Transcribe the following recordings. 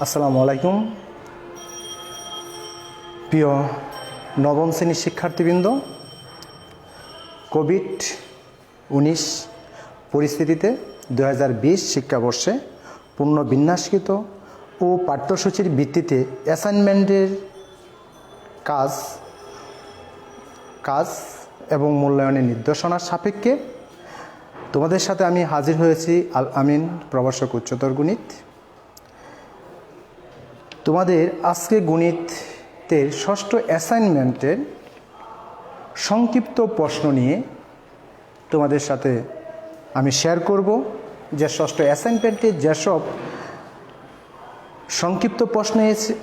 আসসালামু আলাইকুম। প্রিয় নবম শ্রেণীর শিক্ষার্থীবৃন্দ, কোভিড-19 পরিস্থিতিতে 2020 শিক্ষাবর্ষে পুনর্বিন্যাসকৃত ও পাঠ্যসূচির ভিত্তিতে অ্যাসাইনমেন্টের কাজ এবং মূল্যায়নের নির্দেশনার সাপেক্ষে তোমাদের সাথে আমি হাজির হয়েছি। আল আমিন, প্রভাষক, উচ্চতর গণিত। তোমাদের আজকে গণিতের ষষ্ঠ অ্যাসাইনমেন্টের সংক্ষিপ্ত প্রশ্ন নিয়ে তোমাদের সাথে আমি শেয়ার করব। যে ষষ্ঠ অ্যাসাইনমেন্টে যেসব সংক্ষিপ্ত প্রশ্ন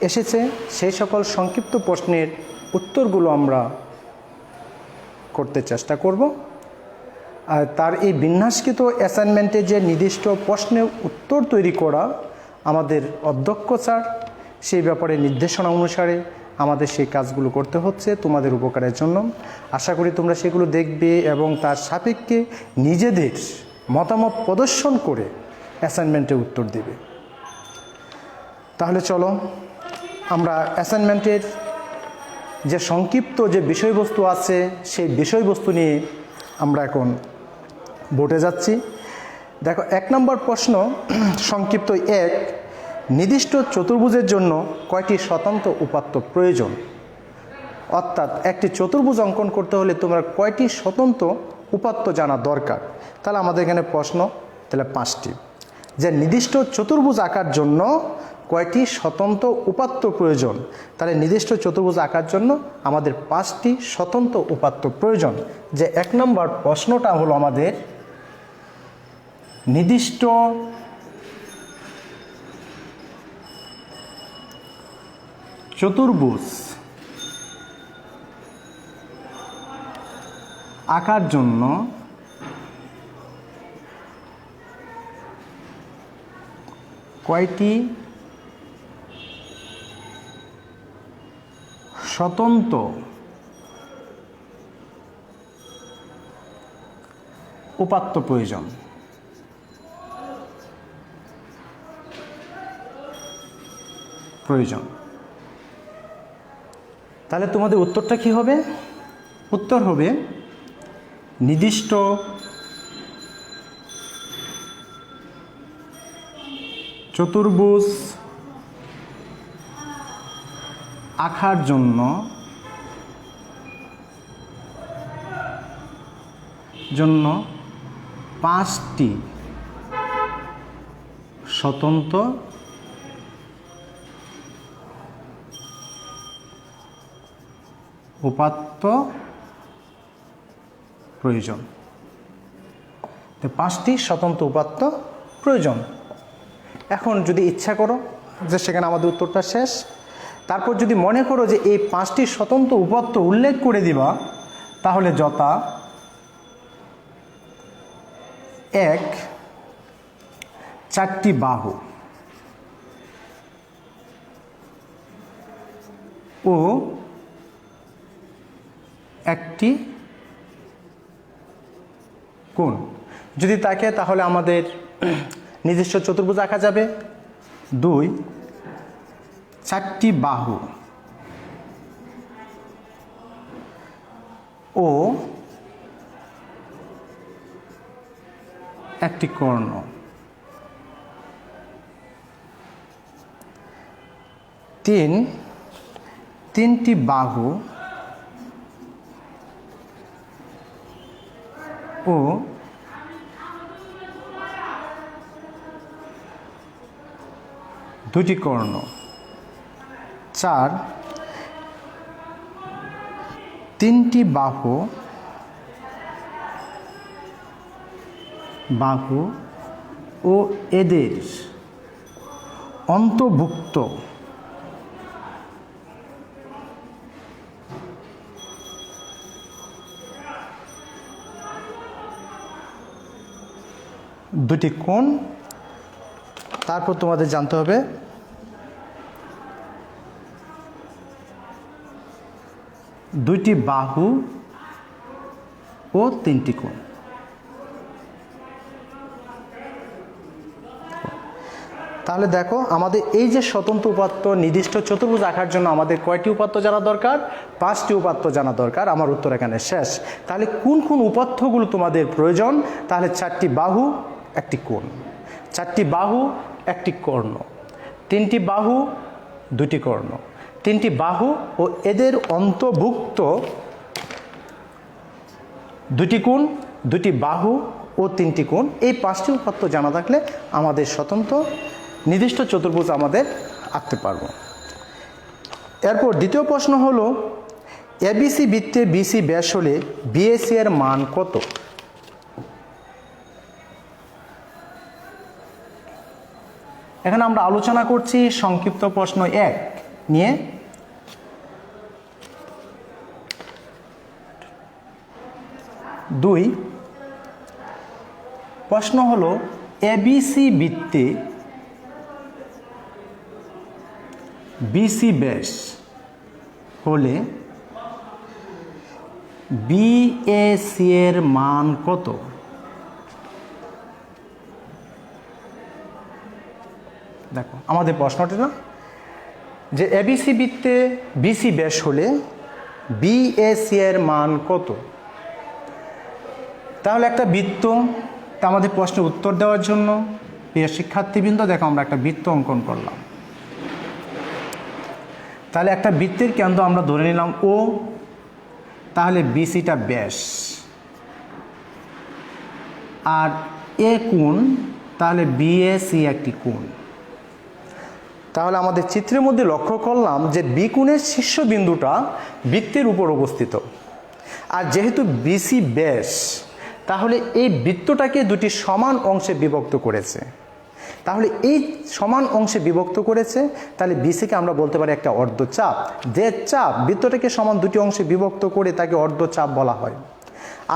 এসেছে সেই সকল সংক্ষিপ্ত প্রশ্নের উত্তরগুলো আমরা করতে চেষ্টা করব। আর তার এই বিন্যাসকৃত অ্যাসাইনমেন্টে যে নির্দিষ্ট প্রশ্নের উত্তর তৈরি করা আমাদের অধ্যক্ষ স্যার, সেই ব্যাপারে নির্দেশনা অনুসারে আমাদের সেই কাজগুলো করতে হচ্ছে তোমাদের উপকারের জন্য। আশা করি তোমরা সেগুলো দেখবে এবং তার সাপেক্ষে নিজেদের মতামত প্রদর্শন করে অ্যাসাইনমেন্টে উত্তর দেবে। তাহলে চলো আমরা অ্যাসাইনমেন্টের যে সংক্ষিপ্ত যে বিষয়বস্তু আছে সেই বিষয়বস্তু নিয়ে আমরা এখন বোর্ডে যাচ্ছি। দেখো, 1 নম্বর প্রশ্ন সংক্ষিপ্ত 1, নির্দিষ্ট চতুর্ভুজের জন্য কয়টি স্বতন্ত্র উপাত্ত প্রয়োজন? অর্থাৎ একটি চতুর্ভুজ অঙ্কন করতে হলে তোমরা কয়টি স্বতন্ত্র উপাত্ত জানা দরকার? তাহলে আমাদের এখানে প্রশ্ন তাহলে 5টি। যে নির্দিষ্ট চতুর্ভুজ আঁকার জন্য কয়টি স্বতন্ত্র উপাত্ত প্রয়োজন? তাহলে নির্দিষ্ট চতুর্ভুজ আঁকার জন্য আমাদের 5টি স্বতন্ত্র উপাত্ত প্রয়োজন। যে 1 নম্বর প্রশ্নটা হলো আমাদের নির্দিষ্ট চতুর্ভুজ আঁকার জন্য কয়টি স্বতন্ত্র উপাত্ত প্রয়োজন? তাহলে তোমাদের উত্তরটা কি হবে? উত্তর হবে নির্দিষ্ট চতুর্ভুজ আঁকার জন্য জন্য 5টি স্বতন্ত্র উপাত্ত প্রয়োজন। 5টি স্বতন্ত্র উপাত্ত প্রয়োজন। এখন যদি ইচ্ছা করো যে সেখানে আমাদের উত্তরটা শেষ, তারপর যদি মনে করো যে এই 5টি স্বতন্ত্র উপাত্ত উল্লেখ করে দিবা, তাহলে যথা 1, 4টি বাহু ও একটি কোণ যদি থাকে, তাহলে আমাদের নির্দিষ্ট চতুর্ভুজ আঁকা যাবে। 2, 4টি বাহু ও একটি কর্ণ। 3, 3টি বাহু ও 2টি কর্ণ। 4, 3টি বাহু ও এদের অন্তর্ভুক্ত দুটি কোণ। তারপর তোমাদের জানতে হবে দুইটি বাহু ও 3টি কোণ। তাহলে দেখো আমাদের এই যে স্বতন্ত্র উপাত্ত নির্দিষ্ট চতুর্ভুজ আঁকার জন্য আমাদের কয়টি উপাত্ত জানা দরকার? 5টি উপাত্ত জানা দরকার। আমার উত্তর এখানে শেষ। তাহলে কোন কোন উপাত্তগুলো তোমাদের প্রয়োজন? তাহলে 4টি বাহু, 1টি কোণ, 4টি বাহু, 1টি কর্ণ, 3টি বাহু, 2টি কর্ণ, 3টি বাহু ও এদের অন্তর্ভুক্ত 2টি কোণ, 2টি বাহু ও 3টি কোণ। এই 5টি উপাত্ত জানা থাকলে আমাদের স্বতন্ত্র নির্দিষ্ট চতুর্ভুজ আমাদের আঁকতে পারবো। এরপর দ্বিতীয় প্রশ্ন হলো, এবিসি বৃত্তে বিসি ব্যাস হলে বিএসি এর মান কত? এখানে আমরা আলোচনা করছি সংক্ষিপ্ত প্রশ্ন 1 নিয়ে। দুই প্রশ্ন হলো, এবিসি বৃত্তে বিসি ব্যাস হলে বিএসি এর মান কত? দেখো আমাদের প্রশ্নটা না, যে এবিসি বৃত্তে বিসি ব্যাস হলে বিএসি এর মান কত? তাহলে একটা বৃত্ত, তা আমাদের প্রশ্নের উত্তর দেওয়ার জন্য প্রিয় শিক্ষার্থীবৃন্দ দেখো আমরা একটা বৃত্ত অঙ্কন করলাম। তাহলে একটা বৃত্তের কেন্দ্র আমরা ধরে নিলাম ও, তাহলে বিসিটা ব্যাস, আর এ কোণ, তাহলে বিএসি একটি কোণ। তাহলে আমাদের চিত্রের মধ্যে লক্ষ্য করলাম যে বি কোণের শীর্ষবিন্দুটা বৃত্তের উপর অবস্থিত, আর যেহেতু বিসি ব্যাস তাহলে এই বৃত্তটাকে দুটি সমান অংশে বিভক্ত করেছে। তাহলে এই সমান অংশে বিভক্ত করেছে, তাহলে বিসিকে আমরা বলতে পারি একটা অর্ধচাপ। যে চাপ বৃত্তটাকে সমান দুটি অংশে বিভক্ত করে তাকে অর্ধচাপ বলা হয়।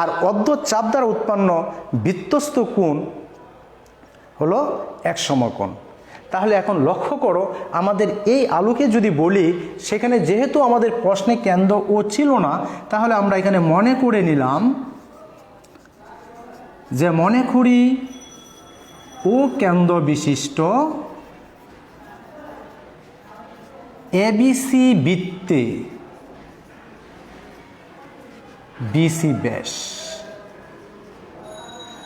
আর অর্ধচাপ দ্বারা উৎপন্ন বৃত্তস্থ কোণ হলো এক সমকোণ। তাহলে এখন লক্ষ্য করো, আমাদের এই আলোকে যদি বলি, সেখানে যেহেতু আমাদের প্রশ্নে কেন্দ্র ও ছিল না, তাহলে আমরা এখানে মনে করে নিলাম যে মনে করি ও কেন্দ্র বিশিষ্ট এবিসি বৃত্তে বিসি ব্যাস,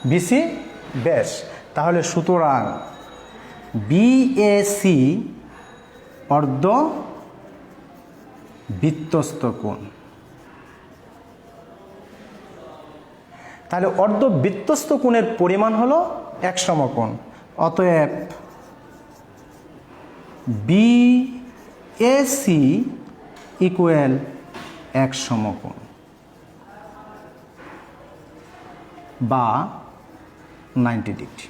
বিসি ব্যাস। তাহলে সুতরাং বিএসি অর্ধ বৃত্তস্থ কোণ। তাহলে অর্ধ বৃত্তস্থ কোণের পরিমাণ হলো এক সমকোণ। অতএব বিএসি ইকুয়াল এক সমকোণ বা 90 ডিগ্রি।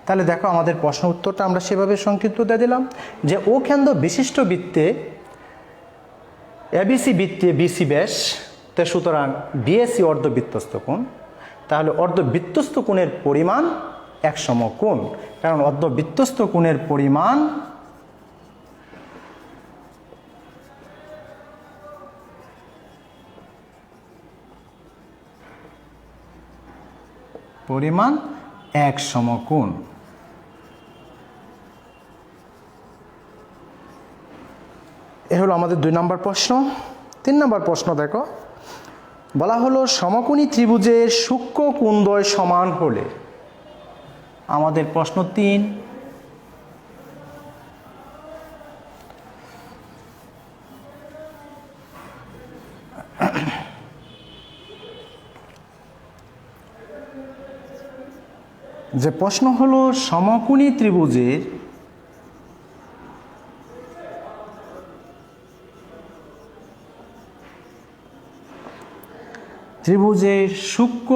তাহলে দেখো আমাদের প্রশ্ন উত্তরটা আমরা সেভাবে সংক্ষিপ্ত দিয়ে দিলাম যে ও কেন্দ্র বিশিষ্ট বৃত্তে এবিসি বৃত্তে বিসি ব্যাস, তাই সুতরাং বিএসি অর্ধবৃত্তস্থ কোণ। তাহলে অর্ধবৃত্তস্থ কোণের পরিমাণ এক সমকোণ, কারণ অর্ধবৃত্তস্থ কোণের পরিমাণ এক সমকোণ। এ হলো আমাদের 2 নম্বর প্রশ্ন। 3 নম্বর প্রশ্ন দেখো, বলা হলো সমকোণী ত্রিভুজের সূক্ষ্ম কোণদ্বয় সমান হলে। আমাদের প্রশ্ন 3, যে প্রশ্ন হলো সমকোণী ত্রিভুজের সূক্ষ্ম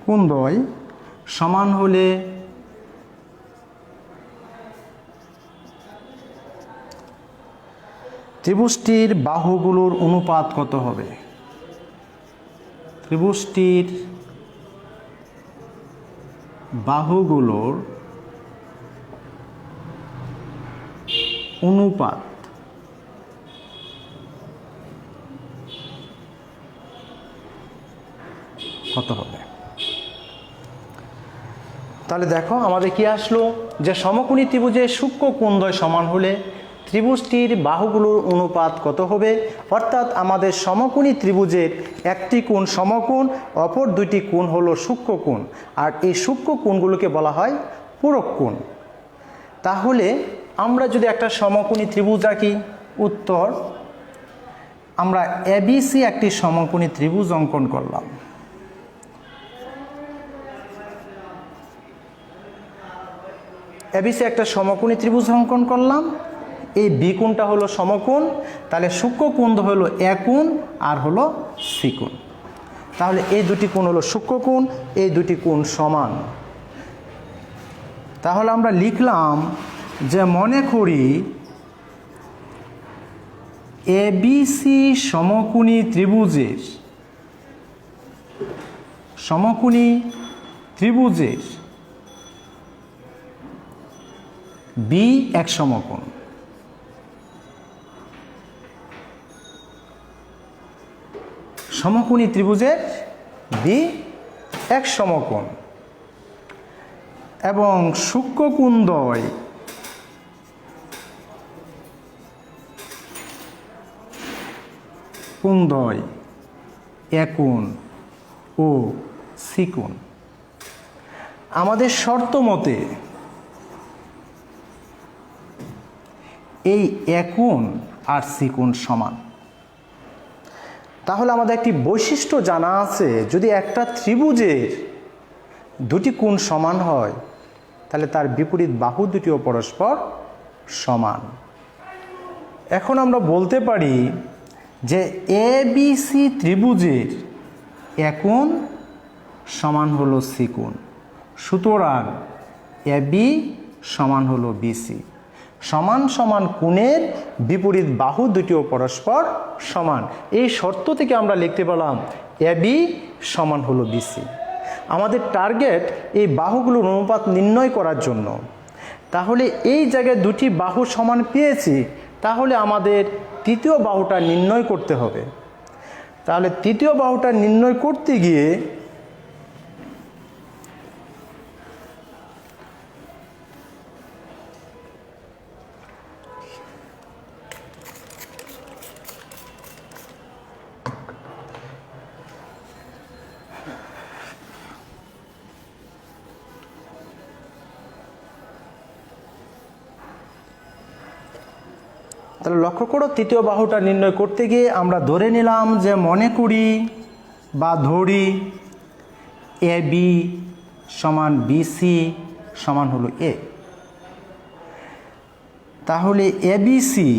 কোণদ্বয় সমান হলে ত্রিভুজটির বাহুগুলোর অনুপাত কত হবে? ত্রিভুজটির বাহুগুলোর অনুপাত কত হবে? তাহলে দেখো আমাদের কি আসলো, যে সমকোণী ত্রিভুজের সূক্ষ্ম কোণদ্বয় সমান হলে ত্রিভুজটির বাহুগুলোর অনুপাত কত হবে। অর্থাৎ আমাদের সমকোণী ত্রিভুজের একটি কোণ সমকোণ, অপর দুটি কোণ হলো সূক্ষ্ম কোণ, আর এই সূক্ষ্ম কোণগুলোকে বলা হয় পূরক কোণ। তাহলে আমরা যদি একটা সমকোণী ত্রিভুজ আঁকি, উত্তর আমরা এবিসি একটি সমকোণী ত্রিভুজ অঙ্কন করলাম। এবিসি একটা সমকোণী ত্রিভুজ অঙ্কন করলাম, এই বি কোণটা হলো সমকোণ, তাহলে সূক্ষ্ম কোণ হলো এ কোণ আর হলো সি কোণ। তাহলে এই দুটি কোণ হলো সূক্ষ্ম কোণ, এই দুটি কোণ সমান। তাহলে আমরা লিখলাম যে মনে করি এবিসি সমকোণী ত্রিভুজের বি এক সমকোণ। সমকোণী ত্রিভুজের বি এক সমকোণ এবং সূক্ষ্ম কোণদ্বয় এ কোণ ও সি কোণ। আমাদের শর্ত মতে এই এ কোণ আর সি কোণ সমান। তাহলে আমাদের একটি বৈশিষ্ট্য জানা আছে, যদি একটা ত্রিভুজের দুটি কোণ সমান হয় তাহলে তার বিপরীত বাহু দুটিও পরস্পর সমান। এখন আমরা বলতে পারি যে এ বি সি ত্রিভুজের এ কোণ সমান হলো সি কোণ, সুতরাং এ বি সমান হলো বিসি। সমান সমান কোণের বিপরীত বাহু দুটিও পরস্পর সমান। এই শর্ত থেকে আমরা লিখতে পেলাম এ বি সমান হলো বিসি। আমাদের টার্গেট এই বাহুগুলোর অনুপাত নির্ণয় করার জন্য। তাহলে এই জায়গায় দুটি বাহু সমান পেয়েছি, তাহলে আমাদের তৃতীয় বাহুটা নির্ণয় করতে হবে। তাহলে তৃতীয় বাহুটা নির্ণয় করতে গিয়ে তাহলে লক্ষ্য করো, তৃতীয় বাহুটা নির্ণয় করতে গিয়ে আমরা ধরে নিলাম যে মনে করি বা ধরি এ বি সমান বিসি সমান হলো এ। তাহলে এবিসি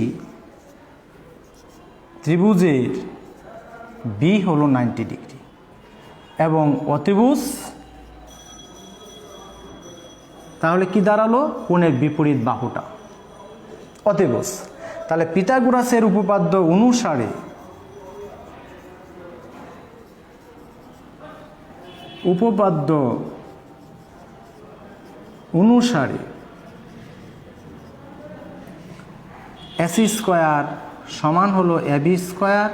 ত্রিভুজের বি হলো 90 ডিগ্রি এবং অতিভুজ, তাহলে কি দাঁড়ালো, কোণের বিপরীত বাহুটা অতিভুজ। তাহলে পিথাগোরাসের উপপাদ্য অনুসারে এসি স্কোয়ার সমান হলো এবি স্কোয়ার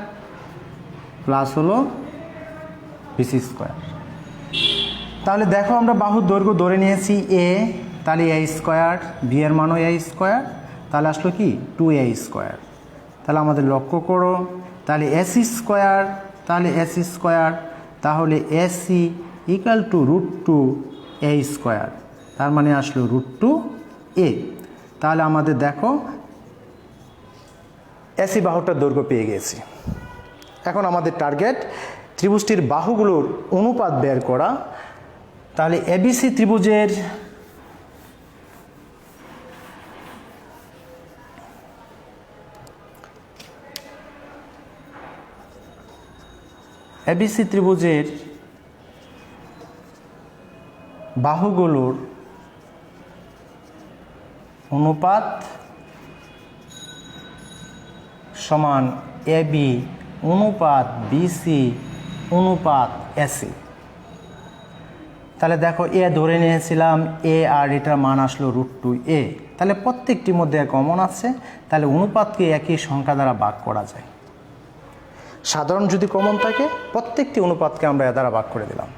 প্লাস হলো বিসি স্কোয়ার। তাহলে দেখো আমরা বাহুর দৈর্ঘ্য ধরে নিয়েছি এ, তাহলে এ স্কোয়ার, বি এর মানও এ স্কোয়ার, তাহলে আসলো কি 2a স্কোয়ার। তাহলে আমাদের লক্ষ্য করো, তাহলে এসি স্কোয়ার, তাহলে AC equal to √2a square, তার মানে আসলো √2a। তাহলে আমাদের দেখো এসি বাহুটার দৈর্ঘ্য পেয়ে গেছি। এখন আমাদের টার্গেট ত্রিভুজটির বাহুগুলোর অনুপাত বের করা। তাহলে এবিসি ত্রিভুজের বাহুগুলোর অনুপাত সমান এবি অনুপাত বিসি অনুপাত এসি। তাহলে দেখো এ ধরে নিয়েছিলাম এ, আর এটার মান আসলো √2a। তাহলে প্রত্যেকটির মধ্যে কমন আছে, তাহলে অনুপাতকে একই সংখ্যা দ্বারা ভাগ করা যায়। সাধারণ যদি কমন থাকে প্রত্যেকটি অনুপাতকে আমরা এ দ্বারা ভাগ করে দিলাম।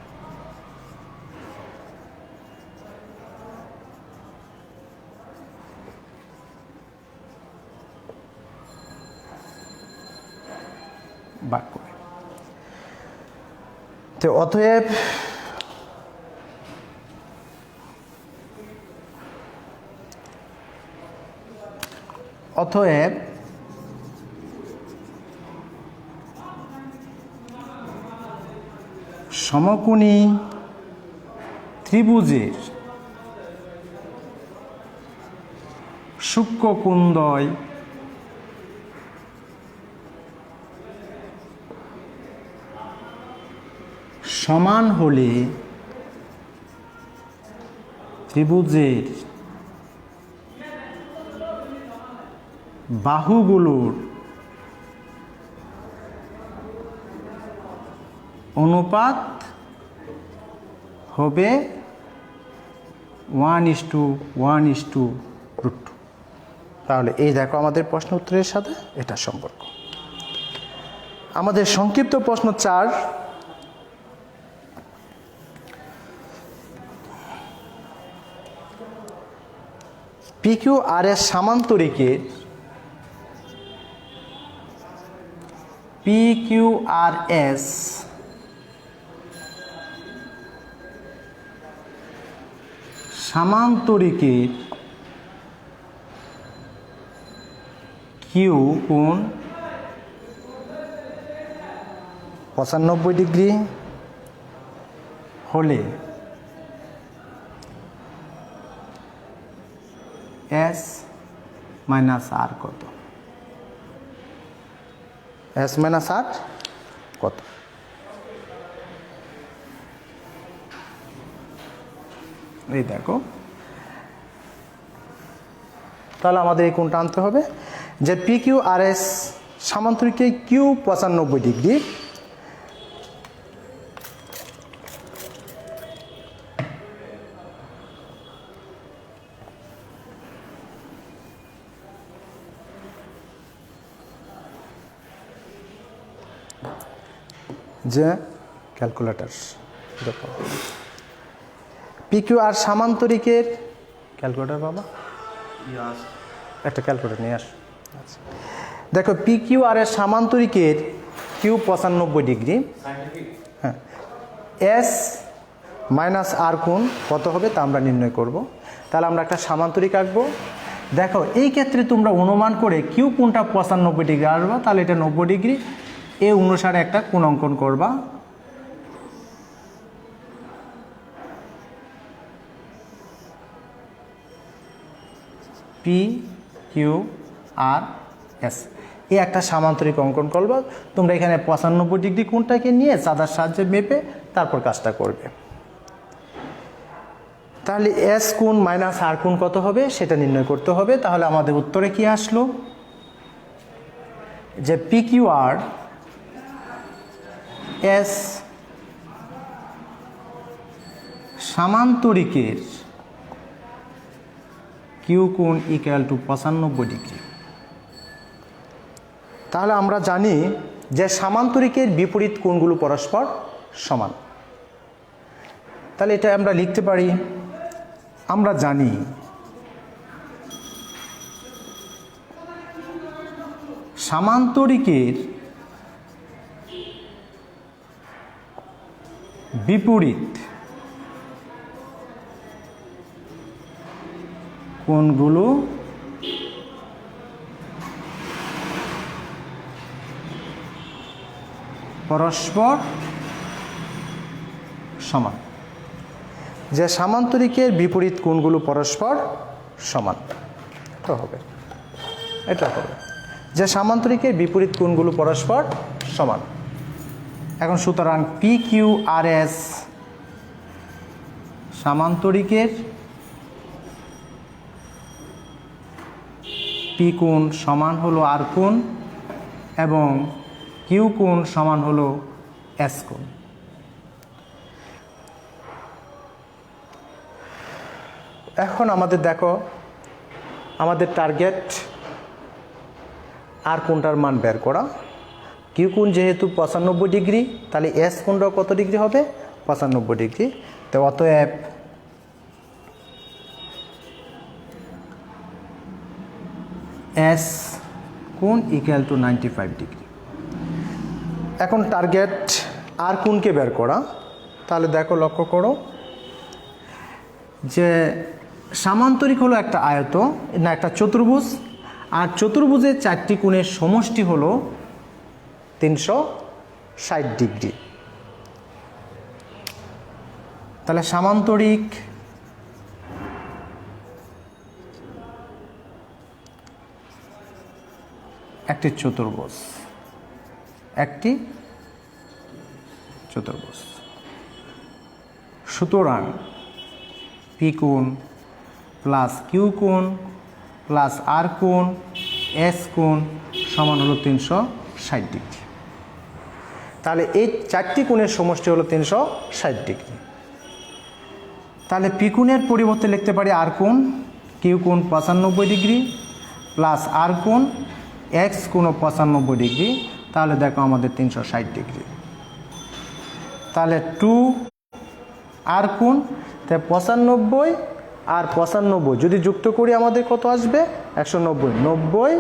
ভাগ করে। তো অতএব সমকোণী ত্রিভুজের সূক্ষ্মকোণদ্বয় সমান হলে ত্রিভুজের বাহুগুলোর অনুপাত হবে 1:1:√2। তাহলে এই দেখো আমাদের প্রশ্ন উত্তরের সাথে এটা সম্পর্ক। আমাদের সংক্ষিপ্ত প্রশ্ন 4, PQRS সামান্তরিকের PQRS সামান্তরিকের কিউ কোণ 95 ডিগ্রি হলে S মাইনাস আর কত? S মাইনাস আর কত? এই দেখো, তাহলে আমাদের এই কোণটা আনতে হবে যে PQRS সামান্তরিকে কিউ 95 ডিগ্রি, যে ক্যালকুলেটর দেখো PQR সামান্তরিকের ক্যালকুলেটর বাবা একটা ক্যালকুলেটর নিয়ে আস। আচ্ছা দেখো PQR এর সামান্তরিকের কিউ 95 ডিগ্রি, হ্যাঁ, S মাইনাস আর কোণ কত হবে তা আমরা নির্ণয় করব। তাহলে আমরা একটা সামান্তরিক আঁকবো। দেখো এই ক্ষেত্রে তোমরা অনুমান করে কিউ কোণটা 95 ডিগ্রি আসবা, তাহলে এটা 90 ডিগ্রি, এই অনুসারে একটা কোণ অঙ্কন করবা। PQRS এই একটা সামান্তরিক অঙ্কন করবা। তোমরা এখানে 95 ডিগ্রি কোণটাকে নিয়ে চাঁদার সাহায্যে মেপে তারপর কাজটা করবে। তাহলে S কোণ মাইনাস আর কোণ কত হবে সেটা নির্ণয় করতে হবে। তাহলে আমাদের উত্তরে কি আসলো যে PQRS সামান্তরিকের কিউ কোণ ইকুয়াল টু 95 ডিগ্রি। তাহলে আমরা জানি যে সামান্তরিকের বিপরীত কোণগুলো পরস্পর সমান। তাহলে এটা আমরা লিখতে পারি, আমরা জানি সামান্তরিকের বিপরীত কোণগুলো পরস্পর সমান। যে সামান্তরিকের বিপরীত কোণগুলো পরস্পর সমান, এটা হবে, এটা হবে যে সামান্তরিকের বিপরীত কোণগুলো পরস্পর সমান। এখন সুতরাং PQRS সামান্তরিকের P কোণ সমান হলো আর কোণ এবং কিউ কোণ সমান হলো S কোণ। এখন আমাদের দেখো আমাদের টার্গেট আর কোণটার মান বের করা। কিউ কোণ যেহেতু 95 ডিগ্রি, তাহলে S কোণটাও কত ডিগ্রি হবে? 95 ডিগ্রি। তো অতএব S কোণ ইকুয়াল টু 95 ডিগ্রি। এখন টার্গেট আর কোণকে বের করা। তাহলে দেখো, লক্ষ্য করো যে সামান্তরিক হলো একটা আয়ত, না একটা চতুর্ভুজ, আর চতুর্ভুজের 4টি কোণের সমষ্টি হলো 360 ডিগ্রি। তাহলে সামান্তরিক একটি চতুর্ভুজ, সুতরাং পি কোণ প্লাস কিউ কোণ প্লাস আর কোণ এস কোণ সমান হলো 360 ডিগ্রি। তাহলে এই 4টি কোণের সমষ্টি হলো 360 ডিগ্রি। তাহলে পি কোণের পরিবর্তে লিখতে পারি আর কোণ, কিউ কোণ 95 ডিগ্রি প্লাস আর কোণ এক্স কোণও 95 ডিগ্রি। তাহলে দেখো আমাদের 360 ডিগ্রি। তাহলে 2 আর কোণ, তাই 95 আর 95 যদি যুক্ত করি আমাদের কত আসবে? 190।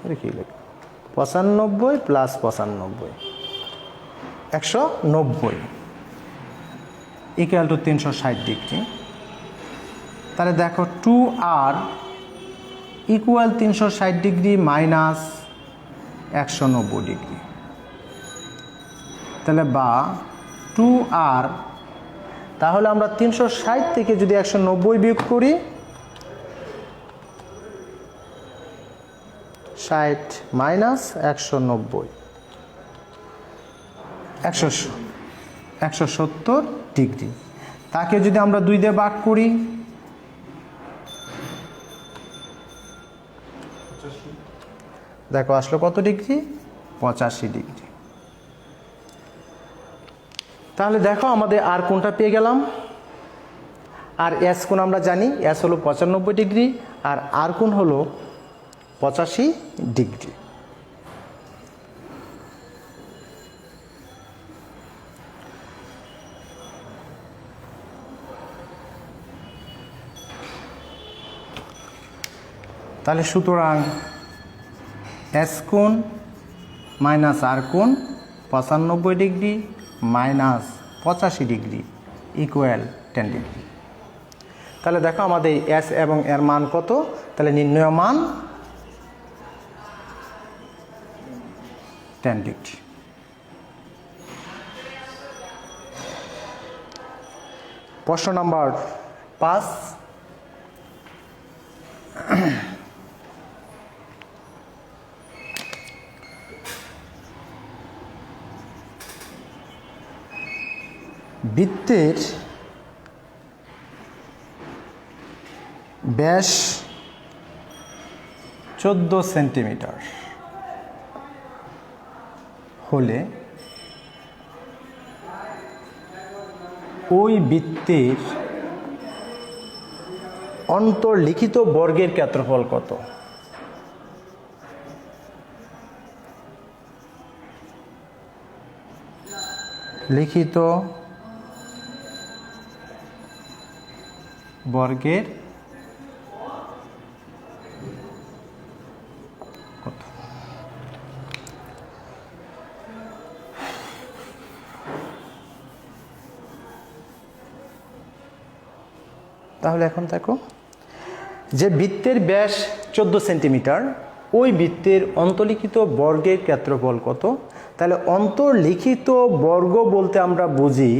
90 কি লিখব? 95 প্লাস 95 190 ইকুয়াল টু 360 ডিগ্রি। তাহলে দেখো 2r equal 360 degree minus 190 degree. তাহলে বা 2r, তাহলে আমরা 360 থেকে যদি 190 বিয়োগ করি, 60 মাইনাস 190 170 ডিগ্রি। তাকে যদি আমরা 2 দিয়ে ভাগ করি, দেখো আসলো কত ডিগ্রি? 85 ডিগ্রি। তাহলে দেখো আমাদের আর কোণটা পেয়ে গেলাম। আর এস কোণ আমরা জানি, এস হলো 95 ডিগ্রি আর আর কোণ হলো 85 ডিগ্রি। তাহলে সুতরাং এস কোণ মাইনাস আর কোণ 95 degree minus 85 degree equal 10 degree. তাহলে দেখো আমাদের এস এবং এর মান কত? তাহলে নির্ণয় মান 10 ডিগ্রি। প্রশ্ন নাম্বার 5, বৃত্তের ব্যাস 14 সেন্টিমিটার হলে ওই বৃত্তের অন্তর্লিখিত বর্গের ক্ষেত্রফল কত? লিখিত বর্গের কত? তাহলে এখন দেখো যে বৃত্তের ব্যাস 14 সেন্টিমিটার, ওই বৃত্তের অন্তর্লিখিত বর্গের ক্ষেত্রফল কত? তাহলে অন্তর্লিখিত বর্গ বলতে আমরা বুঝি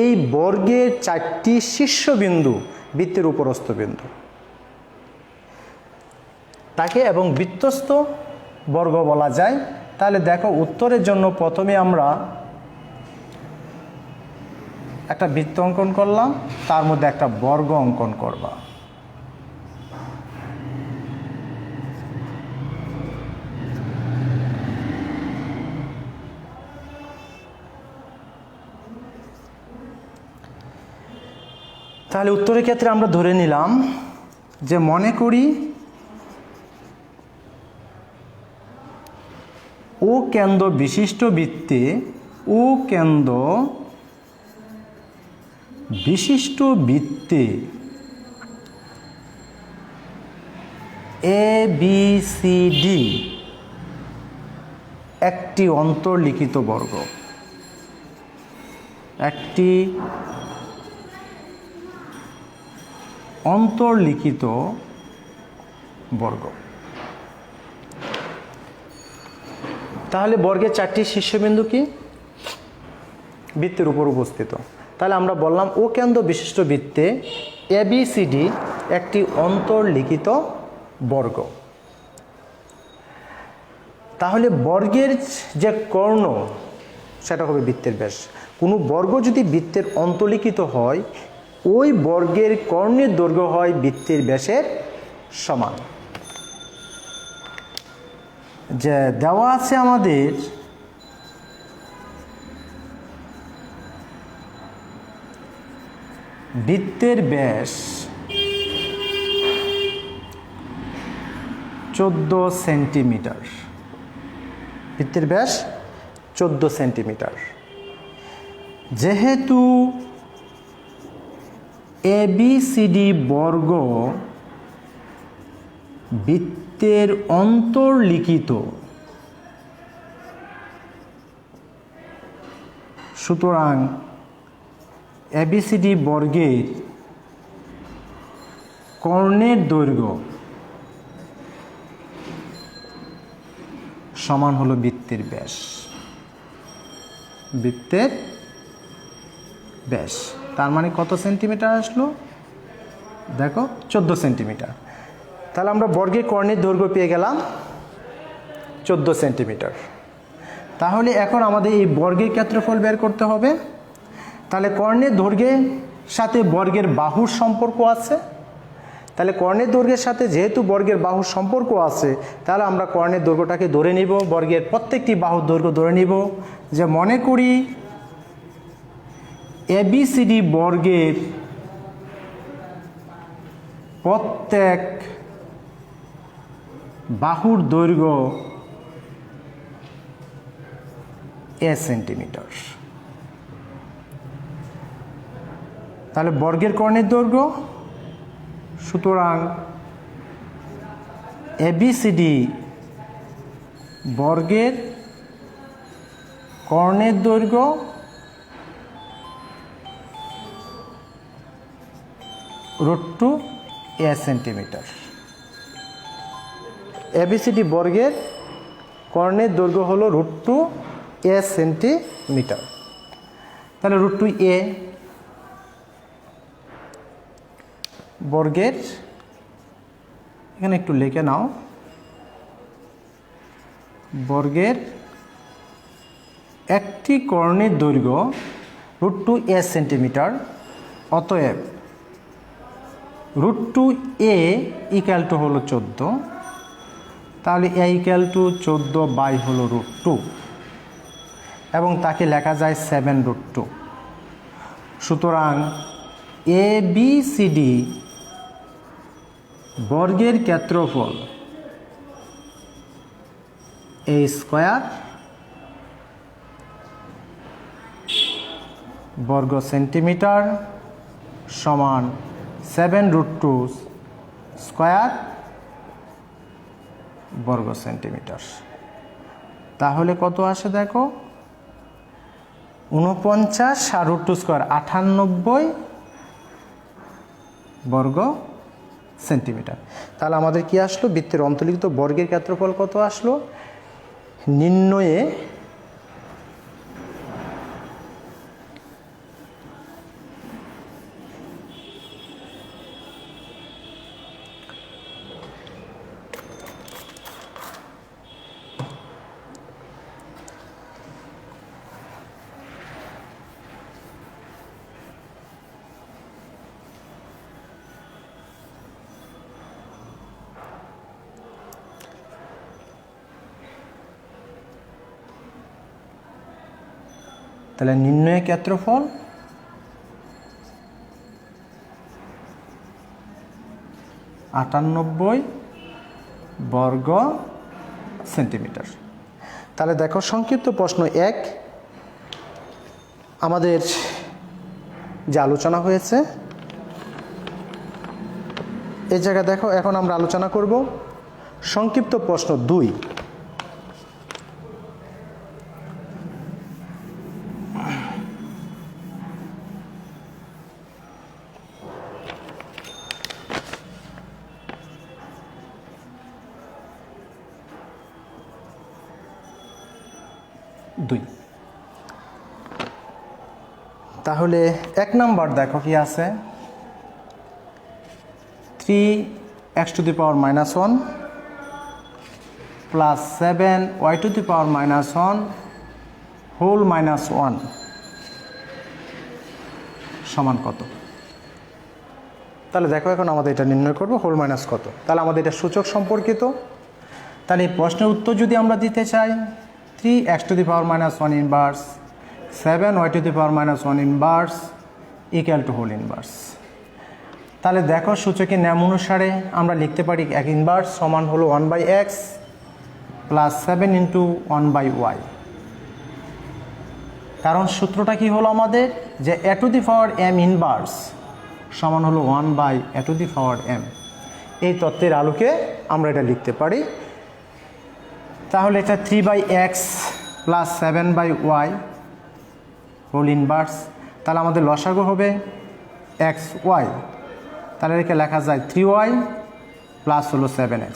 এই বর্গের 4টি শীর্ষবিন্দু বৃত্তের উপরস্থ বিন্দু তাকে এবং বৃত্তস্থ বর্গ বলা যায়। তাহলে দেখো উত্তরের জন্য প্রথমে আমরা একটা বৃত্ত অঙ্কন করলাম, তার মধ্যে একটা বর্গ অঙ্কন করবা। তাহলে উত্তরের ক্ষেত্রে আমরা ধরে নিলাম যে মনে করি ও কেন্দ্র বিশিষ্ট বৃত্তে এ বি সি ডি একটি অন্তর্লিখিত বর্গ, একটি অন্তর্লিখিত বর্গ। তাহলে বর্গের চারটি শীর্ষবিন্দু কি? বৃত্তের উপর উপস্থিত। তাহলে আমরা বললাম ও কেন্দ্র বিশিষ্ট বৃত্তে এবিসিডি একটি অন্তর্লিখিত বর্গ। তাহলে বর্গের যে কর্ণ সেটা হবে বৃত্তের ব্যাস। কোনো বর্গ যদি বৃত্তের অন্তর্লিখিত হয়, ওই বর্গের কর্ণের দৈর্ঘ্য হয় বৃত্তের ব্যাসের সমান। যে দেওয়া আছে আমাদের বৃত্তের ব্যাস 14 সেন্টিমিটার, বৃত্তের ব্যাস 14 সেন্টিমিটার। যেহেতু এবিসিডি বর্গ বৃত্তের অন্তর্লিখিত, সুতরাং এবিসিডি বর্গের কর্ণের দৈর্ঘ্য সমান হলো বৃত্তের ব্যাস। বৃত্তের ব্যাস তার মানে কত সেন্টিমিটার আসলো? দেখো 14 সেন্টিমিটার। তাহলে আমরা বর্গের কর্ণের দৈর্ঘ্য পেয়ে গেলাম 14 সেন্টিমিটার। তাহলে এখন আমাদের এই বর্গের ক্ষেত্রফল বের করতে হবে। তাহলে কর্ণের দৈর্ঘ্যের সাথে বর্গের বাহুর সম্পর্ক আছে। তাহলে কর্ণের দৈর্ঘ্যের সাথে যেহেতু বর্গের বাহুর সম্পর্ক আছে, তাহলে আমরা কর্ণের দৈর্ঘ্যটাকে ধরে নিব, বর্গের প্রত্যেকটি বাহুর দৈর্ঘ্য ধরে নিব। যে মনে করি এবিসিডি বর্গের প্রত্যেক বাহুর দৈর্ঘ্য এ সেন্টিমিটার। তাহলে বর্গের কর্ণের দৈর্ঘ্য, সুতরাং এবিসিডি বর্গের কর্ণের দৈর্ঘ্য √2 এ সেন্টিমিটার। এবিসিডি বর্গের কর্ণের দৈর্ঘ্য হলো √2 এ সেন্টিমিটার। তাহলে √2 এ বর্গের, এখানে একটু লিখে নাও, বর্গের একটি কর্ণের দৈর্ঘ্য √2 এ সেন্টিমিটার। অতএব √2 এ ইকুয়াল টু হলো 14। তাহলে এ ইকুয়াল টু 14 বাই হলো √2 এবং তাকে লেখা যায় 7√2। সুতরাং এ বি সি ডি বর্গের ক্ষেত্রফল এ স্কয়ার বর্গ সেন্টিমিটার সমান 7√2 স্কয়ার বর্গ সেন্টিমিটার। তাহলে কত আসে দেখো, 49 আর √2 স্কয়ার 98 বর্গ সেন্টিমিটার। তাহলে আমাদের কি আসলো? বৃত্তের অন্তর্লিখিত বর্গের ক্ষেত্রফল কত আসলো? নির্ণয়ে তাহলে নির্ণয় ক্ষেত্রফল √98 বর্গ সেন্টিমিটার। তাহলে দেখো সংক্ষিপ্ত প্রশ্ন 1 আমাদের যে আলোচনা হয়েছে এই জায়গায় দেখো, এখন আমরা আলোচনা করব সংক্ষিপ্ত প্রশ্ন 2। তাহলে 1 নাম্বার দেখো কি আছে, 3x⁻⁻1 প্লাস 7y⁻⁻1 হোল -1 সমান কত? তাহলে দেখো এখন আমাদের এটা নির্ণয় করব হোল মাইনাস কত। তাহলে আমাদের এটা সূচক সম্পর্কিত। তাহলে এই প্রশ্নের উত্তর যদি আমরা দিতে চাই, 3x⁻⁻1 inverse 7y⁻⁻1 inverse equal to whole inverse. তাহলে দেখো সূচকের নিয়ম অনুসারে আমরা লিখতে পারি এক ইনভার্স সমান হলো 1/x প্লাস 7 ইন্টু 1/y। কারণ সূত্রটা কি হলো আমাদের, যে a⁻m ইনভার্স সমান হলো 1/a⁻m। এই তত্ত্বের আলোকে আমরা এটা লিখতে পারি। তাহলে এটা 3/x plus 7/y whole inverse. তাহলে আমাদের লসাগু হবে xy। তাহলে একে লেখা যায় 3y প্লাস হলো 7x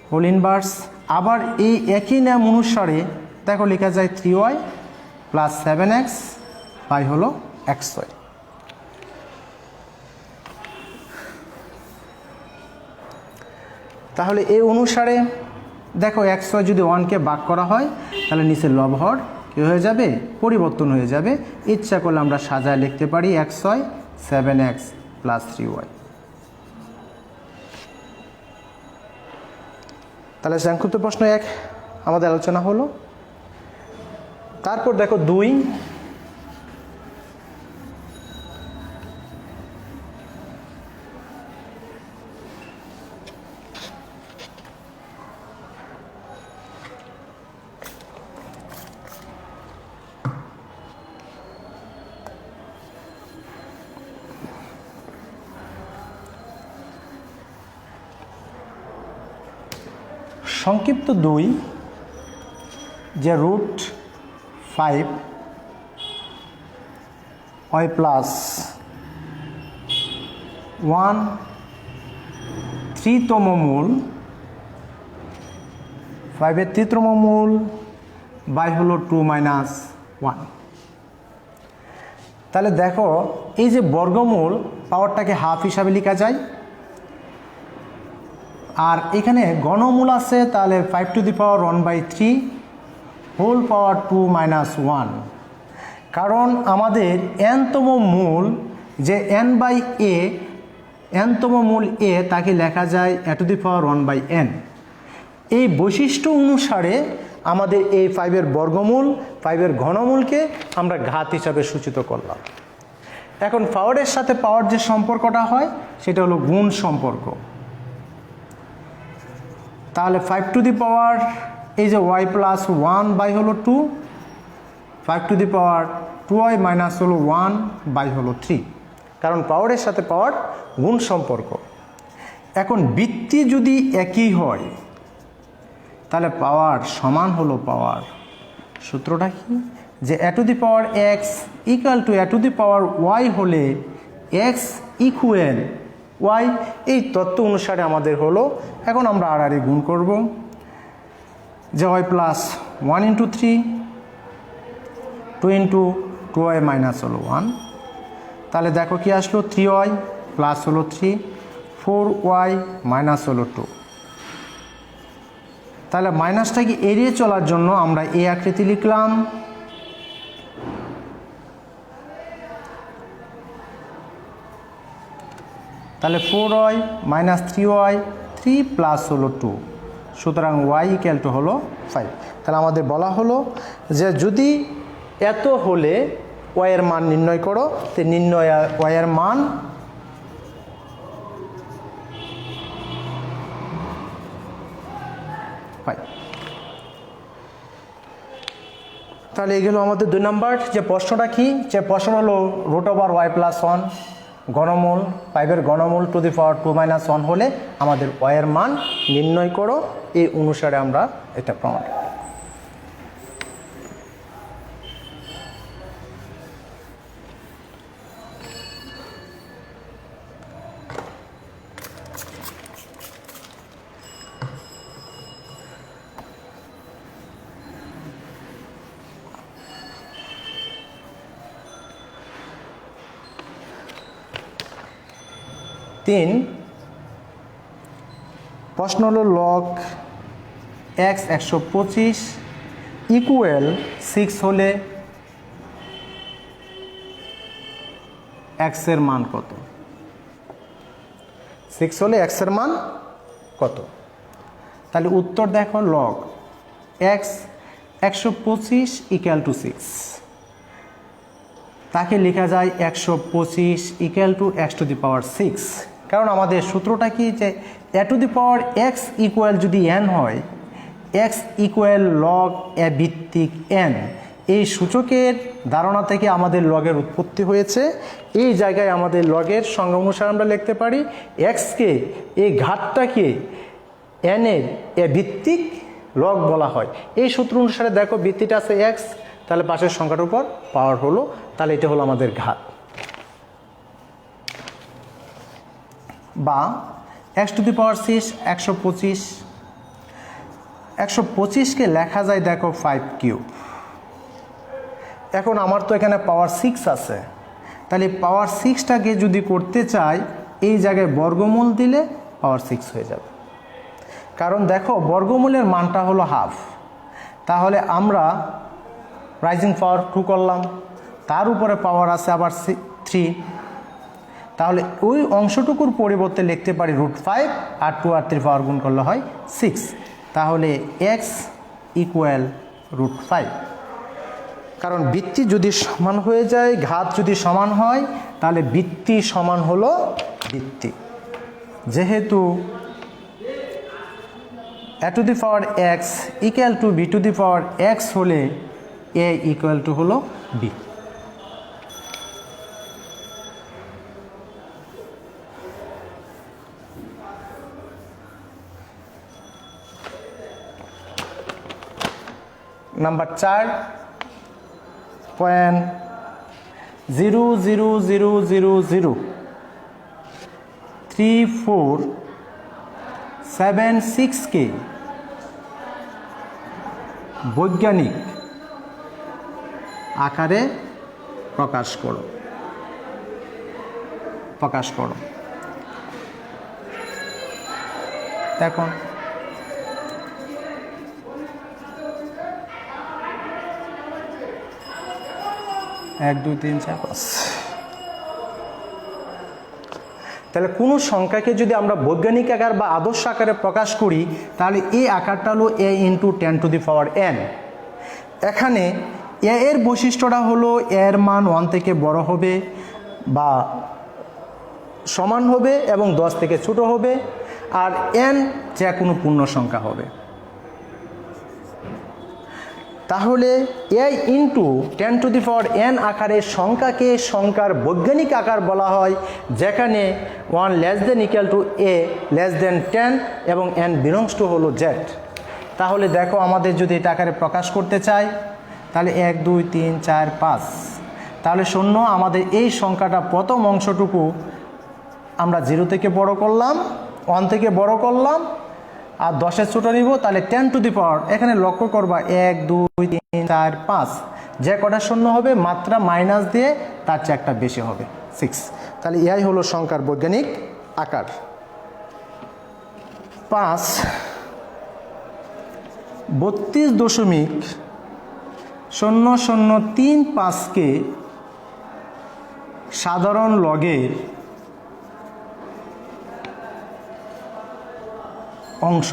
হোল ইনভার্স। আবার এই একই নিয়ম অনুসারে দেখো লেখা যায় 3y প্লাস 7x বাই হলো xy। তাহলে এই অনুসারে দেখো xy যদি 1কে ভাগ করা হয় তাহলে নিচের লবহর কি হয়ে যাবে, পরিবর্তন হয়ে যাবে। ইচ্ছা করলে আমরা সাজায় লিখতে পারি xy 7x প্লাস 3y। তাহলে সংক্ষিপ্ত প্রশ্ন 1 আমাদের আলোচনা হলো। তারপর দেখো 2, সংক্ষিপ্ত 2 যে √5 y প্লাস 1 3তম মূল 5-এর 3তম মূল বাই হলো 2 মাইনাস 1। তাহলে দেখো এই যে বর্গমূল পাওয়ারটাকে হাফ হিসাবে লেখা যায়। আর এখানে ঘনমূল আছে, তাহলে 5⁻1/3 হোল পাওয়ার 2 মাইনাস 1। কারণ আমাদের nতম মূল যে n/a nতম মূল a তাকে লেখা যায় a⁻1/n। এই বৈশিষ্ট্য অনুসারে আমাদের এই 5-এর বর্গমূল 5-এর ঘনমূলকে আমরা ঘাত হিসাবে সূচিত করলাম। এখন পাওয়ারের সাথে পাওয়ার যে সম্পর্কটা হয় সেটা হলো গুণ সম্পর্ক। তাহলে 5 এই যে y প্লাস 1 বাই হলো 2, 5 মাইনাস হলো 1 বাই হলো 3। কারণ পাওয়ারের সাথে পাওয়ার গুণ সম্পর্ক। এখন বৃত্তি যদি একই হয় তাহলে পাওয়ার সমান হলো পাওয়ার। সূত্রটা কি, যে a⁻x ইকুয়াল টু a⁻y হলে x ইকুয়াল y। এই তত্ত্ব অনুসারে আমাদের হলো। এখন আমরা আর গুণ করব, যে y plus 1 into 3 2 into 2y minus হলো 1। তাহলে দেখো কি আসলো, 3y প্লাস হলো 3 4y মাইনাস হলো 2। তাহলে মাইনাসটাকে এড়িয়ে চলার জন্য আমরা এই আকৃতি লিখলাম। তাহলে 4y মাইনাস 3y 3 প্লাস হলো 2, সুতরাং y ইকুয়াল টু হলো 5। তাহলে আমাদের বলা হলো যে যদি এত হলে y এর মান নির্ণয় করো, তো নির্ণয় y এর মান তাহলে এগুলো আমাদের 2 নাম্বার। যে প্রশ্নটা কি, যে প্রশ্ন হলো √y প্লাস 1 ঘনমূল, 5 ঘনমূল টু দি পাওয়ার 2 - 1 হলে আমাদের এর মান নির্ণয় করো, এই অনুসারে আমরা এটা প্রমাণ করব। তিন, প্রশ্ন হলো লগ x 125 ইকুয়াল 6 হলে x এর মান কত? 6 হলে x এর মান কত? তাহলে উত্তর দেখো, লগ x 125 ইকুয়াল টু 6, তাকে লেখা যায় 125 equal to x to the power 6। কারণ আমাদের সূত্রটা কি, যে a to the power x equal যদি n হয়, x ইকুয়াল লগ a ভিত্তিক n, এই সূচকের ধারণা থেকে আমাদের লগের উৎপত্তি হয়েছে। এই জায়গায় আমাদের লগের সংজ্ঞা অনুসারে আমরা লিখতে পারি xকে, এই ঘাতটাকে n এর a ভিত্তিক লগ বলা হয়। এই সূত্র অনুসারে দেখো ভিত্তিটা আছে x, তাহলে পাশের সংখ্যাটার উপর পাওয়ার হলো, তাহলে এটা হলো আমাদের ঘাত। বা x টু দি পাওয়ার 6 125, 125কে লেখা যায় দেখো 5 কিউব। এখন আমার তো এখানে পাওয়ার 6 আছে, তাহলে পাওয়ার 6টাকে যদি করতে চাই, এই জায়গায় বর্গমূল দিলে পাওয়ার 6 হয়ে যাবে। কারণ দেখো বর্গমূলের মানটা হলো হাফ, তাহলে আমরা রাইজিং পাওয়ার 2 করলাম, তার উপরে পাওয়ার আছে আবার 3, তাহলে ওই অংশটুকুর পরিবর্তে লিখতে পারি √5, আর 2 আর 3 পাওয়ার গুণ করলে হয় 6। তাহলে x ইকুয়াল √5। কারণ ভিত্তি যদি সমান হয়ে যায়, ঘাত যদি সমান হয়, তাহলে ভিত্তি সমান হলো ভিত্তি। যেহেতু a to the power x equal to b two the power x হলে a ইকুয়াল টু হলো b। নাম্বার 4, 0.0003476কে বৈজ্ঞানিক আকারে প্রকাশ করো। দেখো 1 2 3 4 5। তাহলে কোনো সংখ্যাকে যদি আমরা বৈজ্ঞানিক আকার বা আদর্শ আকারে প্রকাশ করি, তাহলে এই আকারটা হলো a × 10 two the power n। এখানে a এর বৈশিষ্ট্যটা হলো এর মান 1 থেকে বড় হবে বা সমান হবে এবং 10 থেকে ছোট হবে, আর n যে কোনো পূর্ণ সংখ্যা হবে। তাহলে a × 10 two the power n আকারের সংখ্যাকে সংখ্যার বৈজ্ঞানিক আকার বলা হয়, যেখানে 1 less than equal to a less than 10 এবং n বিলংস টু হলো z। তাহলে দেখো আমাদের যদি এটা আকারে প্রকাশ করতে চাই, তাহলে 1 2 3 4 5, তাহলে শূন্য আমাদের এই সংখ্যাটা প্রথম অংশটুকু আমরা 0 থেকে বড় করলাম, 1 থেকে বড় করলাম, আর 10-এর ছোটো নিব, তাহলে 10 টু দি পাওয়ার, এখানে লক্ষ্য করবা 1 2 3 4 5, যে কটা শূন্য হবে মাত্রা মাইনাস দিয়ে তার চেয়ে একটা বেশি হবে 6। তাহলে এআই হলো সংখ্যার বৈজ্ঞানিক আকার। 5 32.0035কে সাধারণ লগের অংশ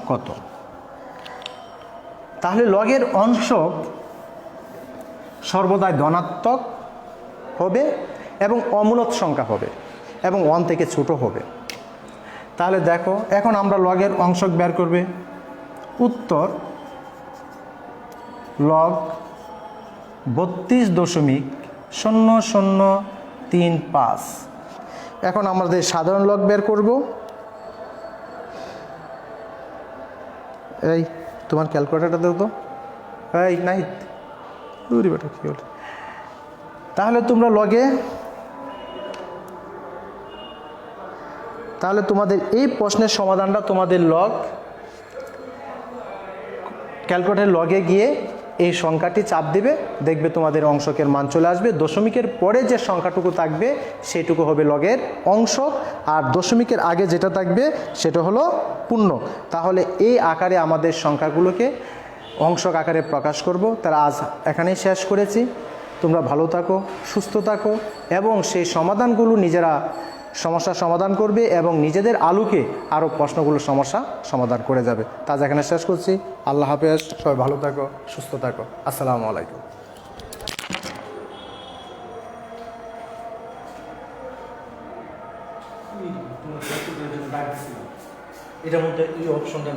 কত? তাহলে লগের অংশ সর্বদাই ধনাত্মক হবে এবং অমূলত সংখ্যা হবে এবং 1 থেকে ছোট হবে। তাহলে দেখো এখন আমরা লগের অংশক বের করবে। উত্তর লগ 32.0035। এখন আমাদের সাধারণ লগ বের করব। এই তোমার ক্যালকুলেটরটা দেও তো। এই নাই বেটা কী হল। তাহলে তোমরা লগে, তাহলে তোমাদের এই প্রশ্নের সমাধানটা তোমাদের লগ ক্যালকুলেটর লগে গিয়ে এই সংখ্যাটি চাপ দিবে, দেখবে তোমাদের অংশকের মান চলে আসবে। দশমিকের পরে যে সংখ্যাটুকু থাকবে সেটুকু হবে লগের অংশ, আর দশমিকের আগে যেটা থাকবে সেটা হলো পূর্ণ। তাহলে এই আকারে আমাদের সংখ্যাগুলোকে অংশক আকারে প্রকাশ করব। তারা আজ এখানেই শেষ করেছি। তোমরা ভালো থাকো, সুস্থ থাকো এবং সেই সমাধানগুলো নিজেরা সমস্যার সমাধান করবে এবং নিজেদের আলোকে আরও প্রশ্নগুলো সমস্যা সমাধান করে যাবে। তা আজ এখানে শেষ করছি। আল্লাহ হাফেজ, সবাই ভালো থাকো, সুস্থ থাকো। আসসালামু আলাইকুম। এটার মধ্যে এই অপশনটা